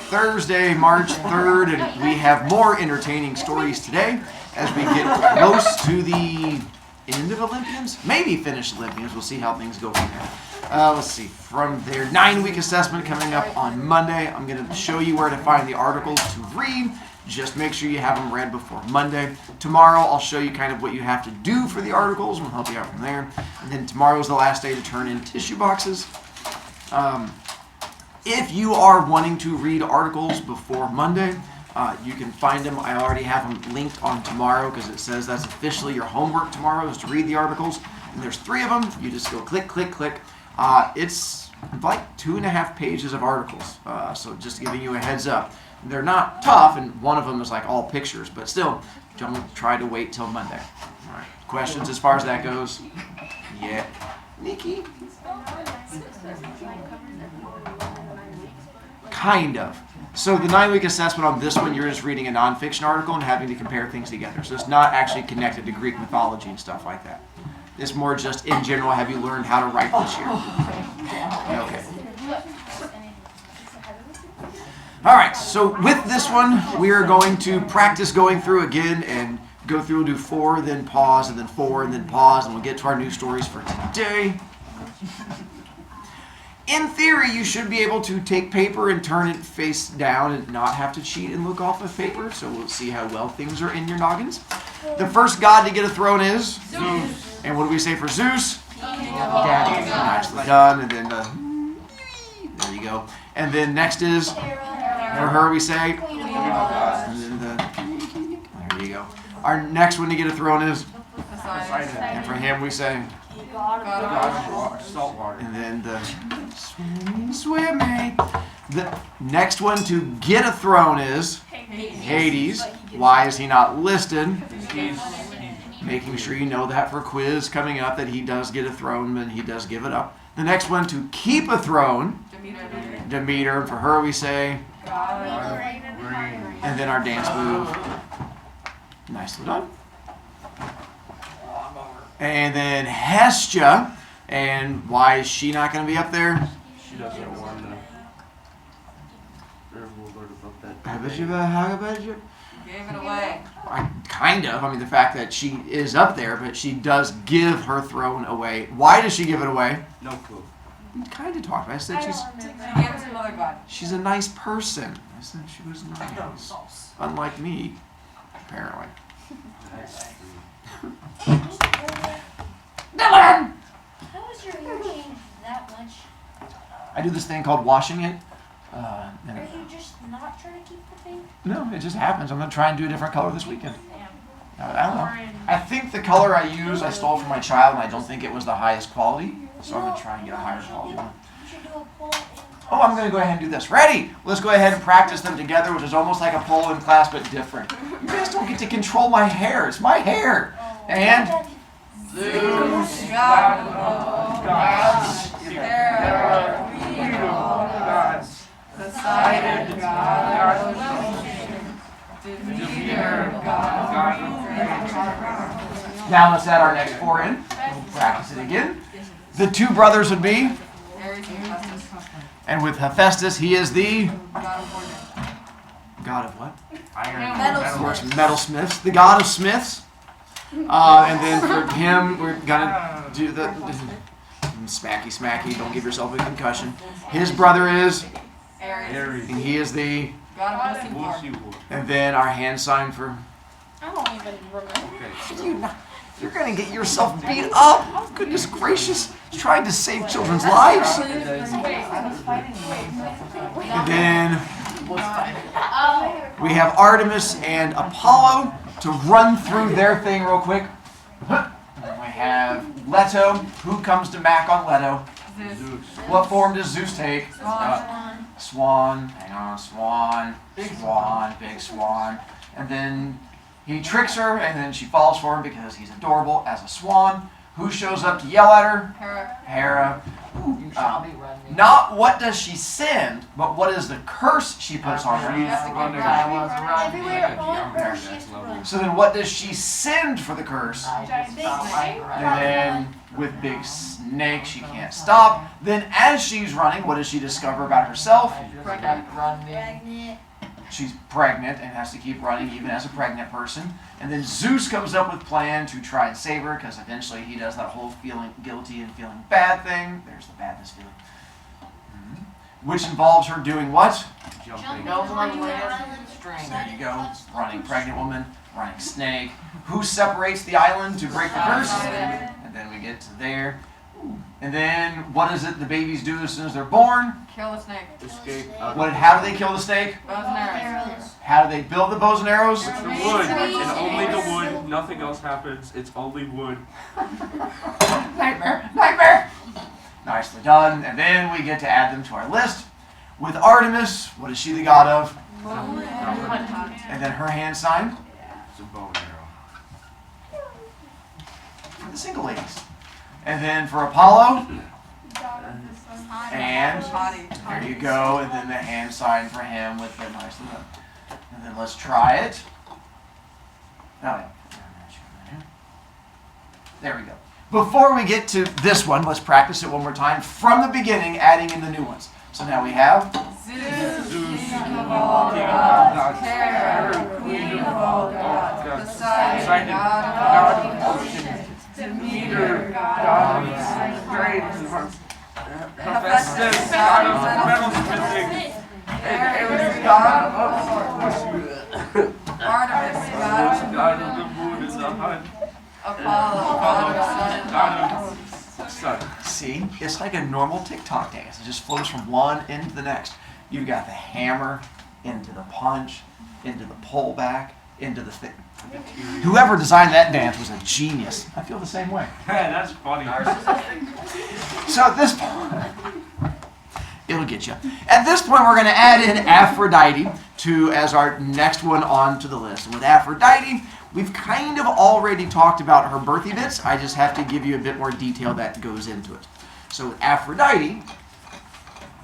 Thursday, March 3rd, and we have more entertaining stories today as we get close to the end of Olympians. Maybe finish Olympians. We'll see how things go from there. Let's see. From their 9-week assessment coming up on Monday, I'm going to show you where to find the articles to read. Just make sure you have them read before Monday. Tomorrow, I'll show you kind of what you have to do for the articles. We'll help you out from there. And then tomorrow is the last day to turn in tissue boxes. If you are wanting to read articles before Monday, you can find them. I already have them linked on tomorrow because it says that's officially your homework tomorrow is to read the articles. And there's 3 of them. You just go click, click, click. It's like 2.5 pages of articles. So just giving you a heads up. They're not tough, and one of them is like all pictures, but still, don't try to wait till Monday. All right. Questions as far as that goes? Yeah. Nikki? Kind of. So the 9-week assessment on this one, you're just reading a nonfiction article and having to compare things together. So it's not actually connected to Greek mythology and stuff like that. It's more just in general, have you learned how to write this year? Okay. All right, so with this one, we are going to practice going through again and go through and do 4, then pause, and then 4, and then pause, and we'll get to our news stories for today. In theory, you should be able to take paper and turn it face down and not have to cheat and look off of paper, so we'll see how well things are in your noggins. The first god to get a throne is? Zeus. And what do we say for Zeus? Daddy. Nicely done, and then there you go. And then next is? For her we say? And then there you go. Our next one to get a throne is? And for him we say? Saltwater. And then the swimming. The next one to get a throne is? Hades. Why is he not listed? Making sure you know that for quiz coming up that he does get a throne and he does give it up. The next one to keep a throne? Demeter. For her we say? And then our dance move. Nicely done. And then Hestia. And why is she not going to be up there? She doesn't want to. Gave it away. Kind of. I mean, the fact that she is up there, but she does give her throne away. Why does she give it away? No clue. We kind of talked about it. I said She gave it to another god. she's a nice person. I said she was nice. Unlike me, apparently. How was your hair changed that much? I do this thing called washing it. Are you just not trying to keep the thing? No, it just happens. I'm going to try and do a different color this weekend. I don't know. I think the color I use I stole from my child, and I don't think it was the highest quality. So I'm going to try and get a higher quality one. You should do a poll in class. Oh, I'm going to go ahead and do this. Ready? Let's go ahead and practice them together, which is almost like a poll in class, but different. You guys don't get to control my hair. It's my hair. And? Zeus, god of gods, there are 3 gods, Poseidon, god of ocean, Demeter, god of rain. Now let's add our next 4 in. We'll practice it again. The 2 brothers would be? And with Hephaestus, he is the? God of what? Metalsmiths. The god of smiths. And then for him, we're gonna do the smacky. Don't give yourself a concussion. His brother is? Ares. And he is the? God of Lucifer. And then our hand sign for? I don't even remember. You're gonna get yourself beat up. Oh, goodness gracious. Trying to save children's lives. And then we have Artemis and Apollo to run through their thing real quick. And then we have Leto. Who comes to Mac on Leto? Zeus. What form does Zeus take? Swan. Hang on, swan. Big swan. And then he tricks her, and then she falls for him because he's adorable as a swan. Who shows up to yell at her? Hera. You shall be running. Not what does she send, but what is the curse she puts on her. Everywhere on her, she has to run. So then what does she send for the curse? And then with Big Snake, she can't stop. Then as she's running, what does she discover about herself? Pregnant. She's pregnant and has to keep running even as a pregnant person. And then Zeus comes up with a plan to try and save her because eventually he does that whole feeling guilty and feeling bad thing. There's the badness feeling. Which involves her doing what? Jumping. There you go. Running pregnant woman, running snake. Who separates the island to break the curse? And then we get to there. And then what is it the babies do as soon as they're born? Kill the snake. Escape. How do they kill the snake? Bows and arrows. Arrows. How do they build the bows and arrows? The wood, and only the wood, nothing else happens, it's only wood. Nightmare, nightmare. Nicely done. And then we get to add them to our list. With Artemis, what is she the god of? And then her hand sign It's a bow and arrow. for the single ladies. And then for Apollo, and there you go. And then the hand sign for him with the nicely done. And then let's try it. Oh, yeah. There we go. Before we get to this one, let's practice it one more time from the beginning, adding in the new ones. So now we have Zeus, Zeus, king of all gods. Hera, queen of all gods. Poseidon, god of ocean. Demeter, god of strength. Hephaestus, god of metalsmithing. Ares, god of Artemis, God of the moon is a hunt. Apollo, god of sun and God of sun. See, it's like a normal TikTok dance. It just flows from one into the next. You've got the hammer, into the punch, into the pullback, into the thing. Whoever designed that dance was a genius. I feel the same way. That's funny. So at this point, it'll get you. At this point, we're going to add in Aphrodite as our next one onto the list. And with Aphrodite, we've kind of already talked about her birthy bits. I just have to give you a bit more detail that goes into it. So with Aphrodite,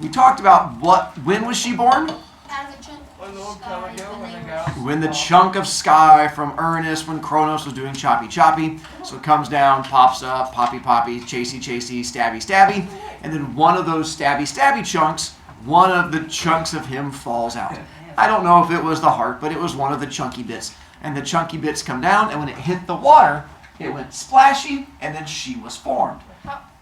we talked about when was she born? Out of a chunk of sky when they were When the chunk of sky from Hermes, when Kronos was doing choppy choppy. So it comes down, pops up, poppy poppy, chasey chasey, stabby stabby. And then one of those stabby stabby chunks, one of the chunks of him falls out. I don't know if it was the heart, but it was one of the chunky bits. And the chunky bits come down, and when it hit the water, it went splashy, and then she was formed.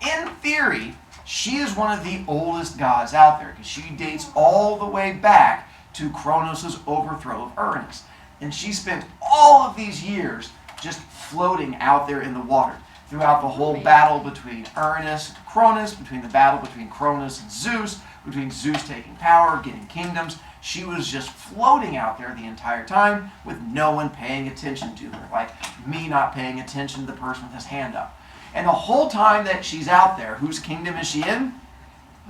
In theory, she is one of the oldest gods out there, because she dates all the way back to Kronos' overthrow of Hermes. And she spent all of these years just floating out there in the water throughout the whole battle between Hermes and Kronos, between the battle between Kronos and Zeus, between Zeus taking power, getting kingdoms. She was just floating out there the entire time with no one paying attention to her, like me not paying attention to the person with his hand up. And the whole time that she's out there, whose kingdom is she in?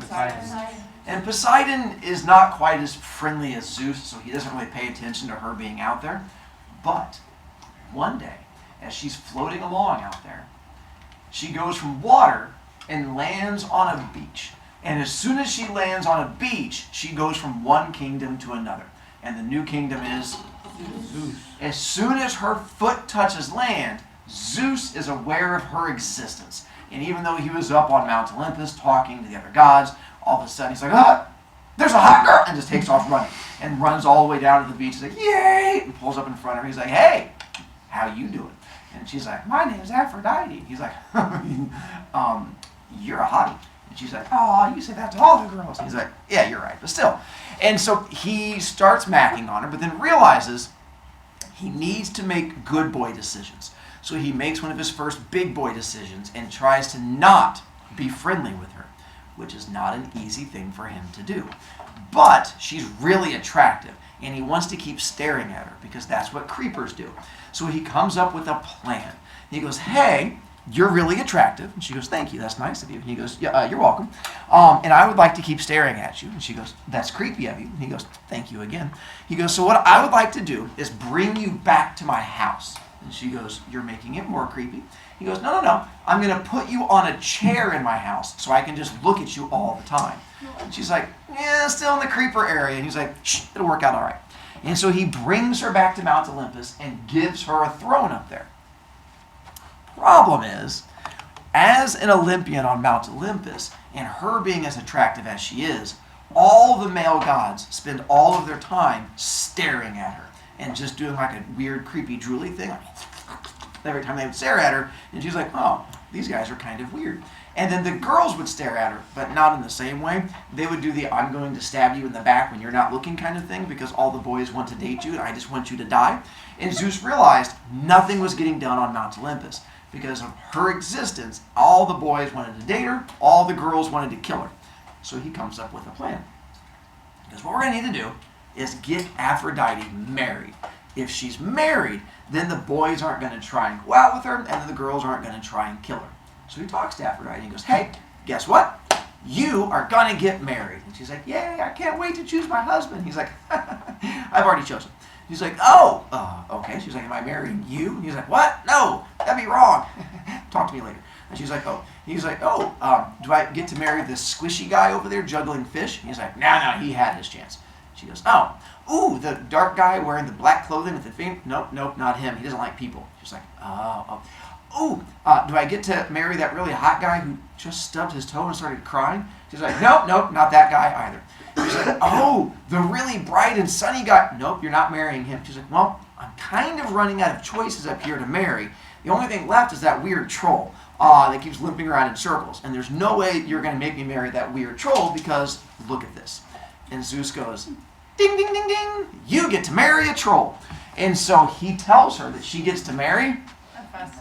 Poseidon. And Poseidon is not quite as friendly as Zeus, so he doesn't really pay attention to her being out there. But one day, as she's floating along out there, she goes from water and lands on a beach. And as soon as she lands on a beach, she goes from one kingdom to another. And the new kingdom is Zeus. As soon as her foot touches land, Zeus is aware of her existence. And even though he was up on Mount Olympus talking to the other gods, all of a sudden he's like, ah, there's a hot girl, and just takes off running. And runs all the way down to the beach. He's like, yay! And pulls up in front of her. He's like, hey, how you doing? And she's like, my name's Aphrodite. He's like, you're a hottie. And she's like, oh, you say that to all the girls. He's like, yeah, you're right, but still. And so he starts macking on her, but then realizes he needs to make good boy decisions. So he makes one of his first big boy decisions and tries to not be friendly with her, which is not an easy thing for him to do. But she's really attractive, and he wants to keep staring at her because that's what creepers do. So he comes up with a plan. He goes, hey, you're really attractive. And she goes, thank you, that's nice of you. And he goes, yeah, you're welcome. And I would like to keep staring at you. And she goes, that's creepy of you. And he goes, thank you again. He goes, so what I would like to do is bring you back to my house. And she goes, you're making it more creepy. He goes, no. I'm going to put you on a chair in my house so I can just look at you all the time. And she's like, yeah, still in the creeper area. And he's like, shh, it'll work out all right. And so he brings her back to Mount Olympus and gives her a throne up there. Problem is, as an Olympian on Mount Olympus, and her being as attractive as she is, all the male gods spend all of their time staring at her and just doing like a weird, creepy, drooly thing. Every time they would stare at her, and she's like, oh, these guys are kind of weird. And then the girls would stare at her, but not in the same way. They would do the I'm going to stab you in the back when you're not looking kind of thing because all the boys want to date you and I just want you to die. And Zeus realized nothing was getting done on Mount Olympus because of her existence. All the boys wanted to date her, all the girls wanted to kill her. So he comes up with a plan. Because what we're going to need to do is get Aphrodite married. If she's married, then the boys aren't going to try and go out with her, and then the girls aren't going to try and kill her. So he talks to Aphrodite and he goes, hey, guess what? You are going to get married. And she's like, yay, I can't wait to choose my husband. He's like, I've already chosen. He's like, oh, okay. She's like, am I marrying you? And he's like, what? No, that'd be wrong. Talk to me later. And she's like, oh. He's like, oh, do I get to marry this squishy guy over there juggling fish? And he's like, no, he had his chance. She goes, oh, ooh, the dark guy wearing the black clothing with the thing? Nope, not him. He doesn't like people. She's like, oh. Ooh, do I get to marry that really hot guy who just stubbed his toe and started crying? She's like, nope, not that guy either. She's like, oh, the really bright and sunny guy. Nope, you're not marrying him. She's like, well, I'm kind of running out of choices up here to marry. The only thing left is that weird troll that keeps limping around in circles. And there's no way you're going to make me marry that weird troll because look at this. And Zeus goes, ding, ding, ding, ding. You get to marry a troll. And so he tells her that she gets to marry Hephaestus.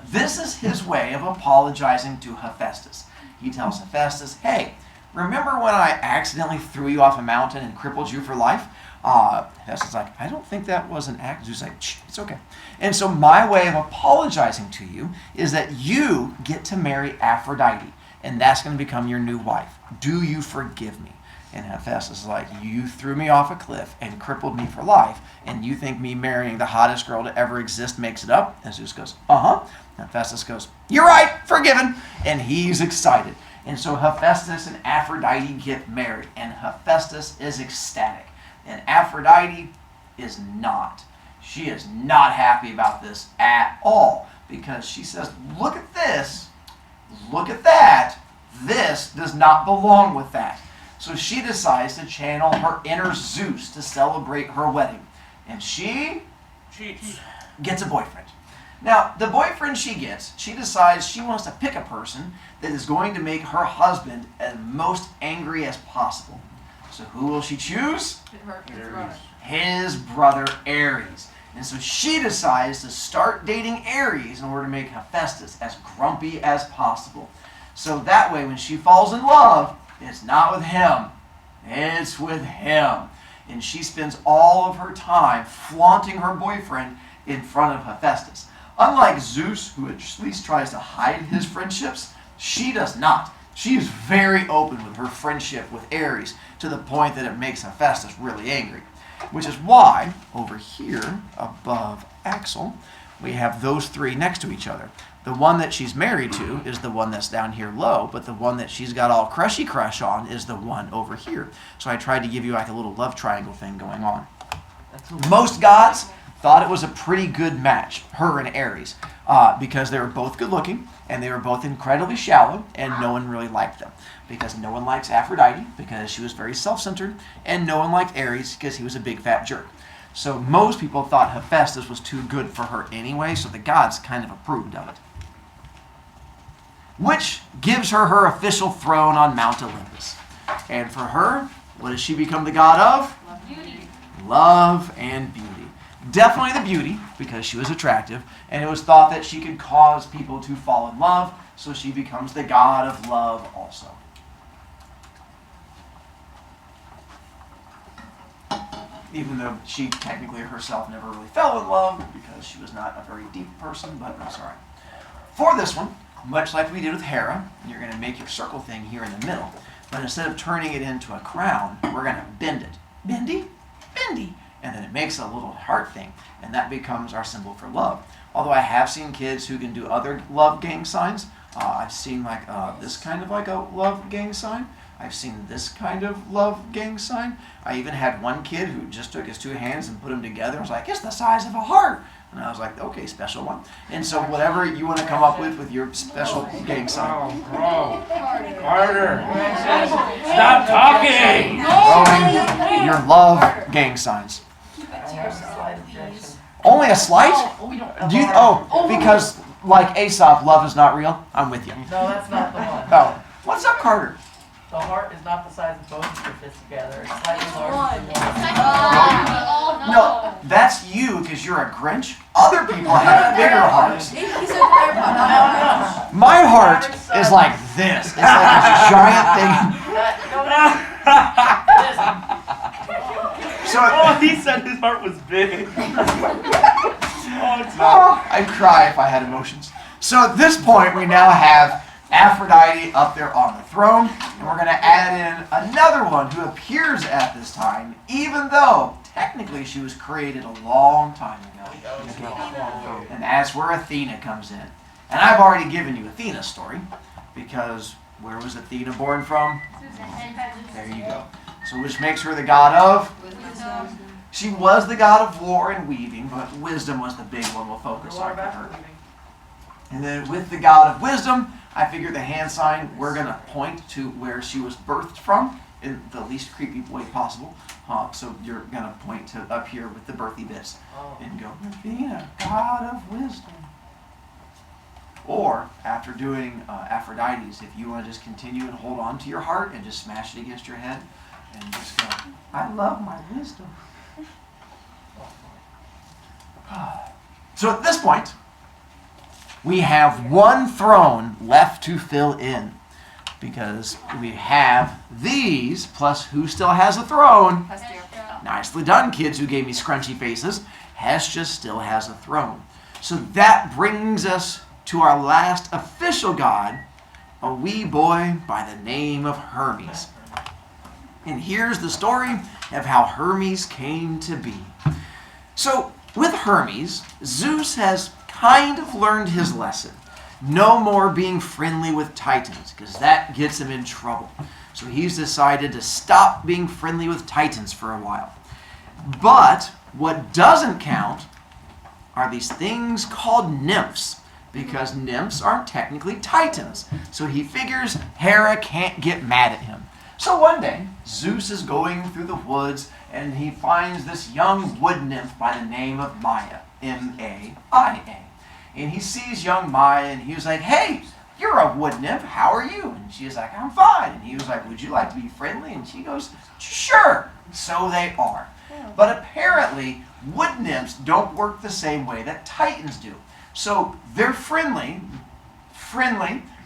This is his way of apologizing to Hephaestus. He tells Hephaestus, hey, remember when I accidentally threw you off a mountain and crippled you for life? Hephaestus is like, I don't think that was an act. Zeus is like, shh, it's okay. And so my way of apologizing to you is that you get to marry Aphrodite, and that's going to become your new wife. Do you forgive me? And Hephaestus is like, you threw me off a cliff and crippled me for life, and you think me marrying the hottest girl to ever exist makes it up? And Zeus goes, uh-huh. And Hephaestus goes, you're right, forgiven. And he's excited. And so Hephaestus and Aphrodite get married, and Hephaestus is ecstatic. And Aphrodite is not. She is not happy about this at all, because she says, look at this, look at that. This does not belong with that. So she decides to channel her inner Zeus to celebrate her wedding. And she gets a boyfriend. Now, the boyfriend she gets, she decides she wants to pick a person that is going to make her husband as most angry as possible. So who will she choose? His brother Ares. And so she decides to start dating Ares in order to make Hephaestus as grumpy as possible. So that way when she falls in love, it's not with him, it's with him. And she spends all of her time flaunting her boyfriend in front of Hephaestus. Unlike Zeus, who at least tries to hide his friendships, she does not. She is very open with her friendship with Ares to the point that it makes Hephaestus really angry. Which is why, over here, above Axel, we have those three next to each other. The one that she's married to is the one that's down here low, but the one that she's got all crushy crush on is the one over here. So I tried to give you like a little love triangle thing going on. Most gods thought it was a pretty good match, her and Ares, because they were both good looking and they were both incredibly shallow, and no one really liked them. Because no one likes Aphrodite because she was very self-centered, and no one liked Ares because he was a big fat jerk. So most people thought Hephaestus was too good for her anyway, so the gods kind of approved of it. Which gives her her official throne on Mount Olympus. And for her, what does she become the god of? Beauty. Love and beauty. Definitely the beauty, because she was attractive, and it was thought that she could cause people to fall in love, so she becomes the god of love also. Even though she technically herself never really fell in love, because she was not a very deep person, but that's all right. For this one, much like we did with Hera, you're going to make your circle thing here in the middle, but instead of turning it into a crown, we're going to bend it. Bendy, bendy. And then it makes a little heart thing, and that becomes our symbol for love. Although I have seen kids who can do other love gang signs. I've seen like this kind of like a love gang sign. I've seen this kind of love gang sign. I even had one kid who just took his two hands and put them together and was like, it's the size of a heart. And I was like, okay, special one. And so whatever you want to come up with your special gang sign. Bro. Carter. Stop talking. Throwing your love gang signs. Only a slight? Because like Aesop, love is not real? I'm with you. No, that's not the one. Oh, what's up, Carter? The heart is not the size of both of your fists together. It's slightly larger than one. No, that's you because you're a Grinch. Other people have bigger hearts. My heart is like this. It's like this giant thing. So He said his heart was big. I'd cry if I had emotions. So at this point, we now have Aphrodite up there on the throne, and we're going to add in another one who appears at this time, even though technically she was created a long time ago. And that's where Athena comes in. And I've already given you Athena's story, because where was Athena born from? There you go. So which makes her the god of? She was the god of war and weaving, but wisdom was the big one we'll focus on for her. And then with the god of wisdom, I figure the hand sign, we're going to point to where she was birthed from in the least creepy way possible. So you're going to point to up here with the birthy bits and go, Athena, god of wisdom. Or, after doing Aphrodite's, if you want to just continue and hold on to your heart and just smash it against your head and just go, I love my wisdom. So at this point, we have one throne left to fill in, because we have these, plus who still has a throne? Nicely done, kids who gave me scrunchy faces. Hestia still has a throne. So that brings us to our last official god, a wee boy by the name of Hermes. And here's the story of how Hermes came to be. So with Hermes, Zeus has kind of learned his lesson. No more being friendly with Titans, because that gets him in trouble. So he's decided to stop being friendly with Titans for a while. But what doesn't count are these things called nymphs, because nymphs aren't technically Titans. So he figures Hera can't get mad at him. So one day, Zeus is going through the woods, and he finds this young wood nymph by the name of Maya, M-A-I-A. And he sees young Maya, and he was like, hey, you're a wood nymph, how are you? And she was like, I'm fine. And he was like, would you like to be friendly? And she goes, sure. So they are. But apparently, wood nymphs don't work the same way that Titans do. So they're friendly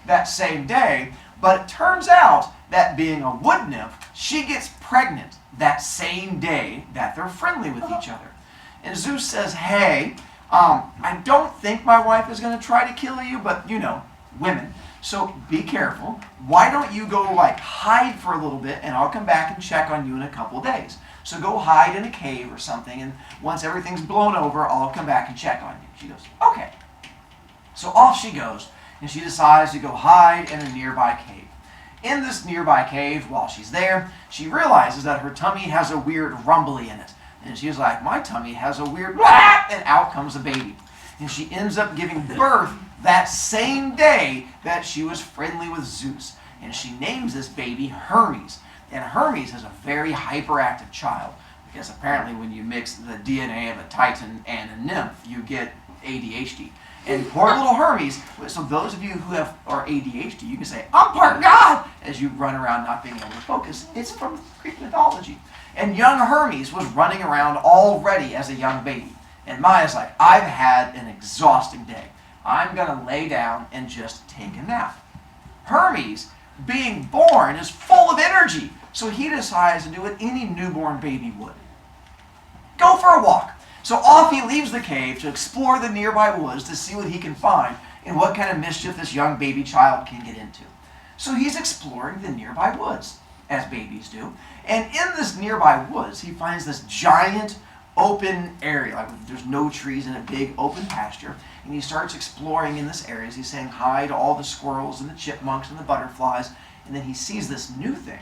that same day, but it turns out that being a wood nymph, she gets pregnant that same day that they're friendly with each other. And Zeus says, hey, I don't think my wife is going to try to kill you, but you know, women. So be careful. Why don't you go like hide for a little bit, and I'll come back and check on you in a couple of days. So go hide in a cave or something, and once everything's blown over, I'll come back and check on you. She goes, okay. So off she goes, and she decides to go hide in a nearby cave. In this nearby cave, while she's there, she realizes that her tummy has a weird rumbly in it. And she's like, my tummy has a weird blah, and out comes a baby. And she ends up giving birth that same day that she was friendly with Zeus. And she names this baby Hermes. And Hermes is a very hyperactive child, because apparently when you mix the DNA of a Titan and a nymph, you get ADHD. And poor little Hermes, so those of you who are ADHD, you can say, I'm part God, as you run around not being able to focus. It's from Greek mythology. And young Hermes was running around already as a young baby. And Maya's like, I've had an exhausting day. I'm going to lay down and just take a nap. Hermes, being born, is full of energy. So he decides to do what any newborn baby would. Go for a walk. So off he leaves the cave to explore the nearby woods to see what he can find and what kind of mischief this young baby child can get into. So he's exploring the nearby woods, as babies do. And in this nearby woods, he finds this giant open area, like there's no trees in a big open pasture. And he starts exploring in this area. He's saying hi to all the squirrels and the chipmunks and the butterflies. And then he sees this new thing.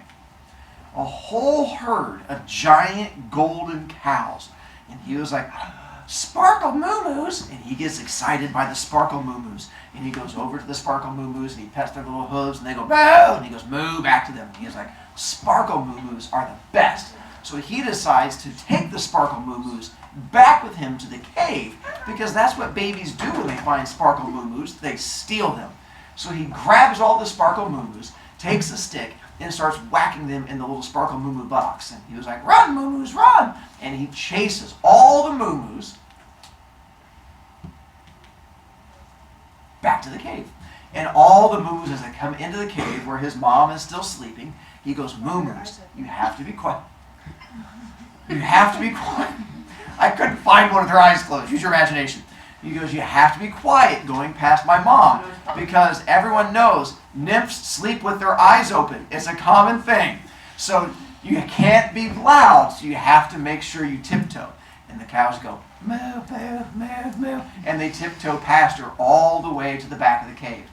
A whole herd of giant golden cows. And he was like, sparkle moo-moos. And he gets excited by the sparkle moo-moos. And he goes over to the sparkle moo-moos and he pets their little hooves and they go moo. And he goes moo back to them. And he's like, sparkle moo-moos are the best. So he decides to take the sparkle moo-moos back with him to the cave, because that's what babies do when they find sparkle moo-moos. They steal them. So he grabs all the sparkle moo-moos, takes a stick, and starts whacking them in the little sparkle moo-moo buttocks. And he was like, run, moo-moos, run! And he chases all the moo-moos back to the cave. And all the moo-moos, as they come into the cave where his mom is still sleeping, he goes, moo-moos, you have to be quiet. You have to be quiet. I couldn't find one with her eyes closed. Use your imagination. He goes, you have to be quiet going past my mom, because everyone knows nymphs sleep with their eyes open. It's a common thing. So you can't be loud, so you have to make sure you tiptoe. And the cows go, moo, moo, moo, moo. And they tiptoe past her all the way to the back of the cave.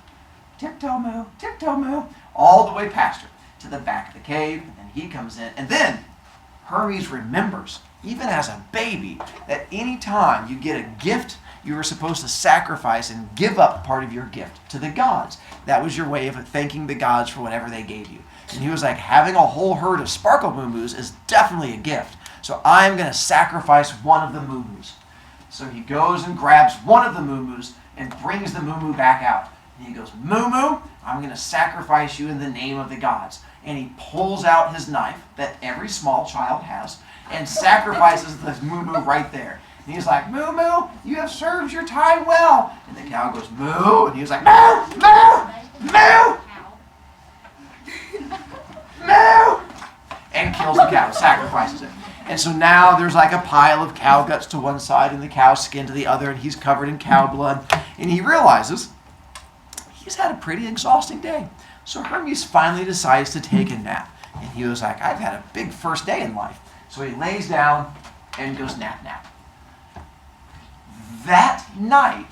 Tiptoe, moo, all the way past her to the back of the cave. And then he comes in. And then Hermes remembers, even as a baby, that any time you get a gift, you were supposed to sacrifice and give up part of your gift to the gods. That was your way of thanking the gods for whatever they gave you. And he was like, having a whole herd of sparkle moo-moos is definitely a gift. So I'm going to sacrifice one of the moo-moos. So he goes and grabs one of the moo-moos and brings the moo-moo back out. And he goes, moo-moo, I'm going to sacrifice you in the name of the gods. And he pulls out his knife that every small child has and sacrifices the moo-moo right there. And he's like, moo-moo, you have served your time well. And the cow goes, moo. And he was like, moo, moo, moo, moo. And kills the cow, sacrifices it. And so now there's like a pile of cow guts to one side and the cow's skin to the other, and he's covered in cow blood. And he realizes he's had a pretty exhausting day. So Hermes finally decides to take a nap. And he was like, I've had a big first day in life. So he lays down and goes nap, nap. That night,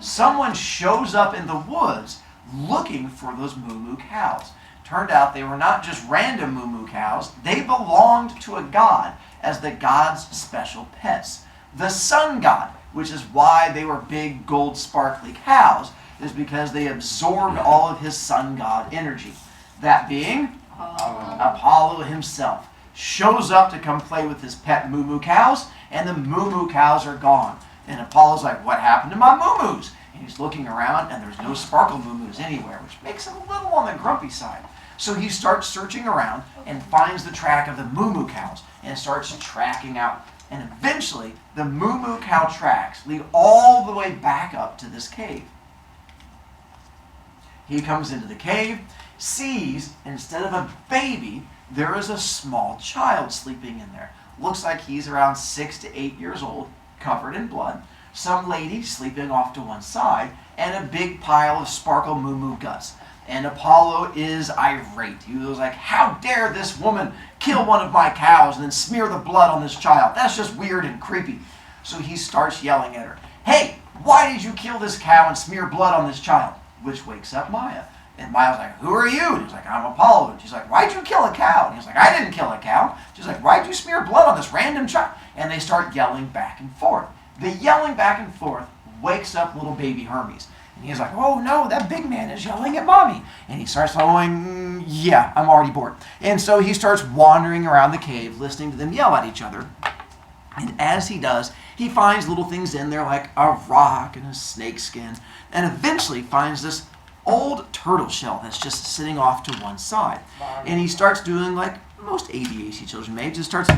someone shows up in the woods looking for those moo-moo cows. Turned out they were not just random moo-moo cows. They belonged to a god as the god's special pets. The sun god, which is why they were big, gold, sparkly cows, is because they absorbed all of his sun god energy. That being Apollo himself shows up to come play with his pet moo-moo cows, and the moo-moo cows are gone. And Apollo's like, what happened to my moo-moos? And he's looking around, and there's no sparkle moo-moos anywhere, which makes him a little on the grumpy side. So he starts searching around and finds the track of the moo-moo cows and starts tracking out. And eventually, the moo-moo cow tracks lead all the way back up to this cave. He comes into the cave, sees, instead of a baby, there is a small child sleeping in there. Looks like he's around 6 to 8 years old, covered in blood. Some lady sleeping off to one side, and a big pile of sparkle moo-moo guts. And Apollo is irate. He was like, how dare this woman kill one of my cows and then smear the blood on this child? That's just weird and creepy. So he starts yelling at her, hey, why did you kill this cow and smear blood on this child? Which wakes up Maya. And Maya's like, who are you? And he's like, I'm Apollo. And she's like, why'd you kill a cow? And he's like, I didn't kill a cow. She's like, why'd you smear blood on this random child? And they start yelling back and forth. The yelling back and forth wakes up little baby Hermes. And he's like, oh no, that big man is yelling at mommy. And he starts going, yeah, I'm already bored. And so he starts wandering around the cave, listening to them yell at each other. And as he does, he finds little things in there like a rock and a snake skin, and eventually finds this old turtle shell that's just sitting off to one side. And he starts doing like most ADHD children may, just starts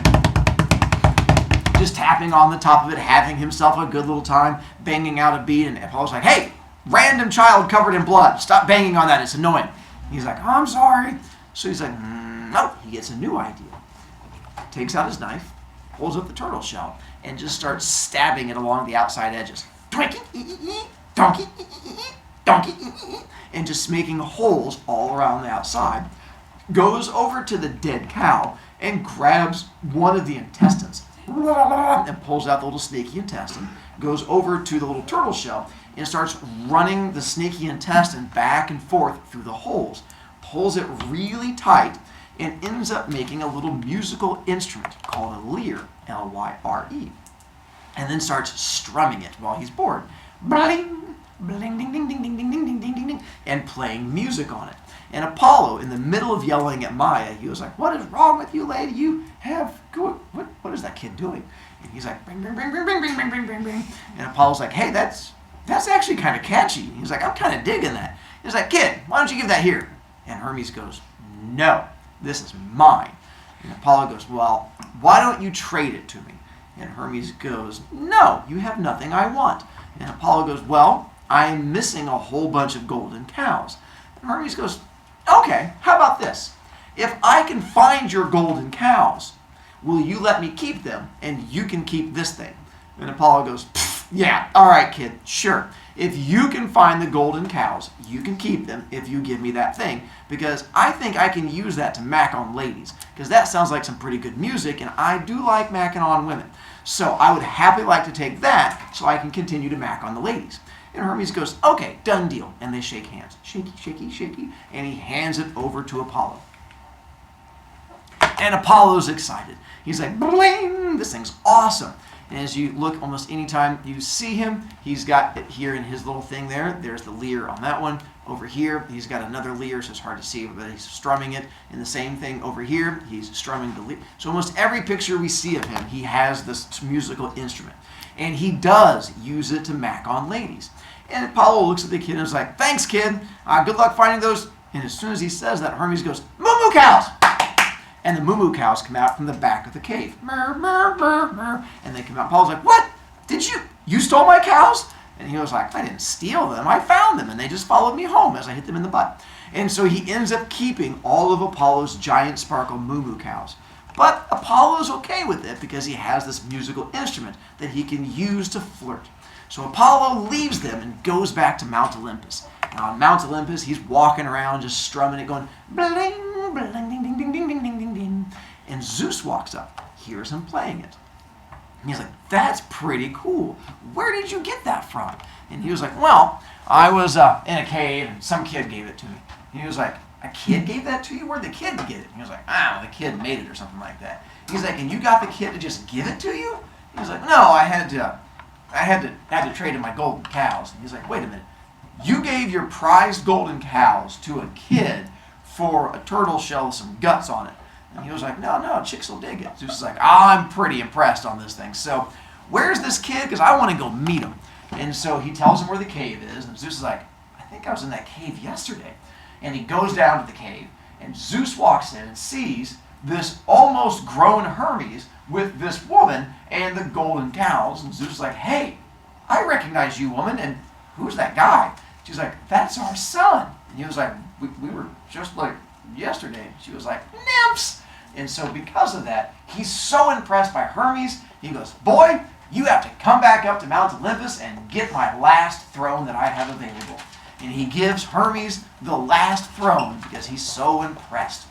just tapping on the top of it, having himself a good little time, banging out a beat, and Apollo's like, hey, random child covered in blood, stop banging on that, it's annoying. And he's like, oh, I'm sorry. So he's like, no, he gets a new idea. Takes out his knife, pulls up the turtle shell, and just starts stabbing it along the outside edges. Donkey, donkey, donkey, and just making holes all around the outside. Goes over to the dead cow and grabs one of the intestines, and pulls out the little snaky intestine, goes over to the little turtle shell, and starts running the snaky intestine back and forth through the holes. Pulls it really tight and ends up making a little musical instrument called a lyre, L-Y-R-E, and then starts strumming it while he's bored. Bling, bling, ding, ding, ding, ding, ding, ding, ding, ding, ding, ding, and playing music on it. And Apollo, in the middle of yelling at Maya, he was like, "What is wrong with you, lady? You have, what is that kid doing?" And he's like, "Bing, bing, bing, bing, bing, bing, bing, bing, bing, bing." And Apollo's like, "Hey, that's actually kind of catchy." He's like, "I'm kind of digging that." He's like, "Kid, why don't you give that here?" And Hermes goes, "No, this is mine." And Apollo goes, "Well, why don't you trade it to me?" And Hermes goes, "No, you have nothing I want." And Apollo goes, "Well, I'm missing a whole bunch of golden cows." And Hermes goes, "Okay, how about this? If I can find your golden cows, will you let me keep them and you can keep this thing?" And Apollo goes, "Yeah, all right, kid, sure. If you can find the golden cows, you can keep them if you give me that thing, because I think I can use that to mac on ladies, because that sounds like some pretty good music, and I do like macking on women. So I would happily like to take that so I can continue to mac on the ladies." And Hermes goes, "Okay, done deal." And they shake hands. Shaky, shaky, shaky. And he hands it over to Apollo. And Apollo's excited. He's like, "Bling! This thing's awesome." And as you look, almost anytime you see him, he's got it here in his little thing there. There's the lyre on that one. Over here, he's got another lyre, so it's hard to see, but he's strumming it. And the same thing over here, he's strumming the lyre. So almost every picture we see of him, he has this musical instrument. And he does use it to mac on ladies. And Apollo looks at the kid and is like, "Thanks, kid. Good luck finding those." And as soon as he says that, Hermes goes, "Moo-moo cows!" And the moo-moo cows come out from the back of the cave. Mer, mer, mer, mer. And they come out. Paul's like, "What? Did you stole my cows?" And he was like, "I didn't steal them. I found them, and they just followed me home as I hit them in the butt." And so he ends up keeping all of Apollo's giant sparkle moo-moo cows. But Apollo's okay with it because he has this musical instrument that he can use to flirt. So Apollo leaves them and goes back to Mount Olympus. And on Mount Olympus, he's walking around just strumming it, going bling, bling, ding, ding, ding, ding, ding, ding, ding, ding. And Zeus walks up, hears him playing it. And he's like, "That's pretty cool. Where did you get that from?" And he was like, "Well, I was in a cave and some kid gave it to me." And he was like, "A kid gave that to you? Where'd the kid get it?" And he was like, "The kid made it," or something like that. He's like, "And you got the kid to just give it to you?" He was like, "No, I had to trade in my golden cows." And he's like, "Wait a minute. You gave your prized golden cows to a kid for a turtle shell with some guts on it?" And he was like, No, chicks will dig it." Zeus is like, "I'm pretty impressed on this thing. So where's this kid? Because I want to go meet him." And so he tells him where the cave is. And Zeus is like, "I think I was in that cave yesterday." And he goes down to the cave. And Zeus walks in and sees this almost grown Hermes with this woman and the golden cows. And Zeus is like, "Hey, I recognize you, woman. And who's that guy?" She's like, "That's our son." And he was like, we were just like yesterday." She was like, "Nymphs." And so because of that, he's so impressed by Hermes, he goes, "Boy, you have to come back up to Mount Olympus and get my last throne that I have available." And he gives Hermes the last throne because he's so impressed.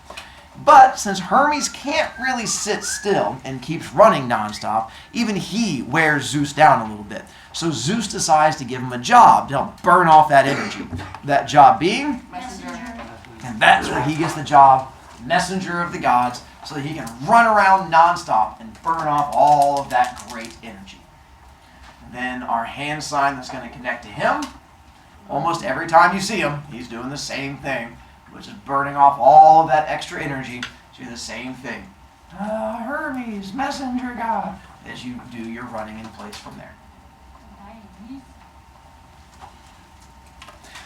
But since Hermes can't really sit still and keeps running nonstop, even he wears Zeus down a little bit. So Zeus decides to give him a job to help burn off that energy. That job being, and that's where he gets the job, messenger of the gods, so that he can run around nonstop and burn off all of that great energy. Then our hand sign that's going to connect to him, almost every time you see him, he's doing the same thing, which is burning off all of that extra energy to do the same thing. Hermes, messenger god, as you do your running in place from there.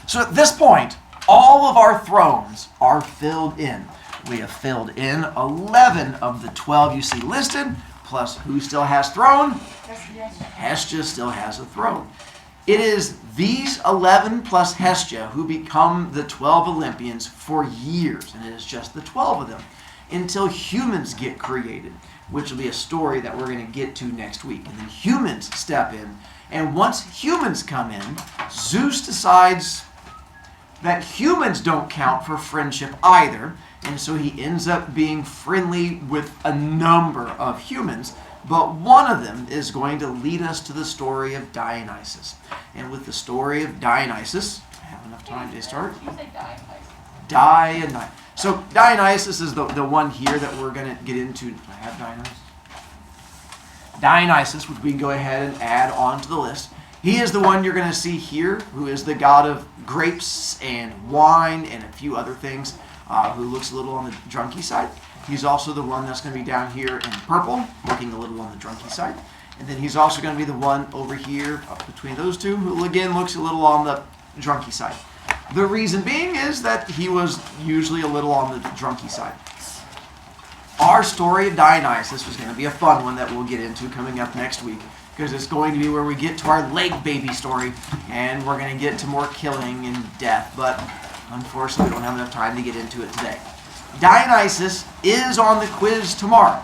So at this point, all of our thrones are filled in. We have filled in 11 of the 12 you see listed, plus who still has throne? Hestia still has a throne. It is these 11 plus Hestia who become the 12 Olympians for years, and it is just the 12 of them, until humans get created, which will be a story that we're going to get to next week. And then humans step in, and once humans come in, Zeus decides that humans don't count for friendship either, and so he ends up being friendly with a number of humans, But one of them is going to lead us to the story of Dionysus. And with the story of Dionysus, I have enough time to start. You say Dionysus. So Dionysus is the one here that we're going to get into. Do I have Dionysus? Dionysus, which we can go ahead and add on to the list. He is the one you're going to see here, who is the god of grapes and wine and a few other things, who looks a little on the drunky side. He's also the one that's going to be down here in purple, looking a little on the drunky side. And then he's also going to be the one over here, up between those two, who again looks a little on the drunky side. The reason being is that he was usually a little on the drunky side. Our story of Dionysus was going to be a fun one that we'll get into coming up next week, because it's going to be where we get to our lake baby story, and we're going to get to more killing and death, but unfortunately we don't have enough time to get into it today. Dionysus is on the quiz tomorrow,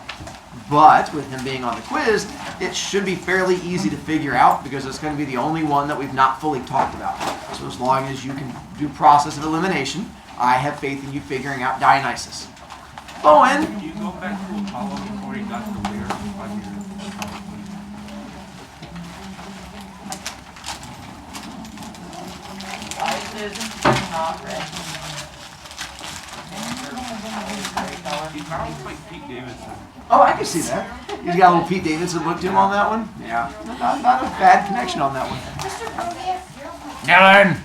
but with him being on the quiz, it should be fairly easy to figure out, because it's going to be the only one that we've not fully talked about. So as long as you can do process of elimination, I have faith in you figuring out Dionysus. Bowen. Can you go back to Apollo before he got the lyre? Dionysus not red. He kind of looks like Pete Davidson. Oh, I can see that. He's got a little Pete Davidson look to him on that one. Yeah, not a bad connection on that one. Mr. Brovicast, you're on. Dylan!